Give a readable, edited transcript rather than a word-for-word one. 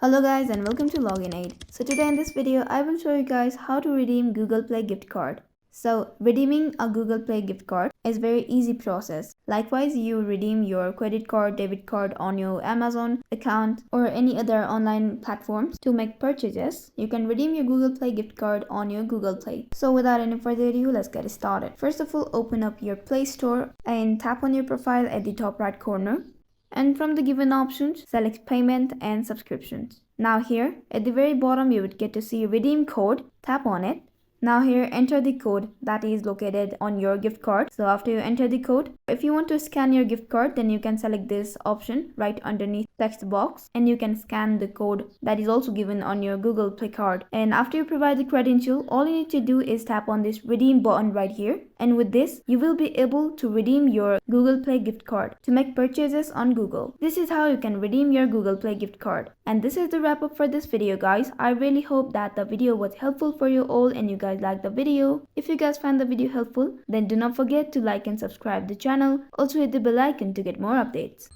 Hello guys and welcome to Login Aid. So today in this video I will show you guys how to redeem Google Play gift card. So redeeming a Google Play gift card is very easy process. Likewise, you redeem your credit card, debit card on your Amazon account or any other online platforms to make purchases. You can redeem your Google Play gift card on your Google Play. So without any further ado, let's get started. First of all, open up your Play Store and tap on your profile at the top right corner. And from the given options, select payment and subscriptions. Now here at the very bottom you would get to see redeem code. Tap on it. Now here enter the code that is located on your gift card. So after you enter the code, if you want to scan your gift card, then you can select this option right underneath text box and you can scan the code that is also given on your Google Play card. And after you provide the credential, all you need to do is tap on this redeem button right here. And with this, you will be able to redeem your Google Play gift card to make purchases on Google. This is how you can redeem your Google Play gift card. And this is the wrap up for this video, guys. I really hope that the video was helpful for you all and you guys liked the video. If you guys found the video helpful, then do not forget to like and subscribe the channel. Also hit the bell icon to get more updates.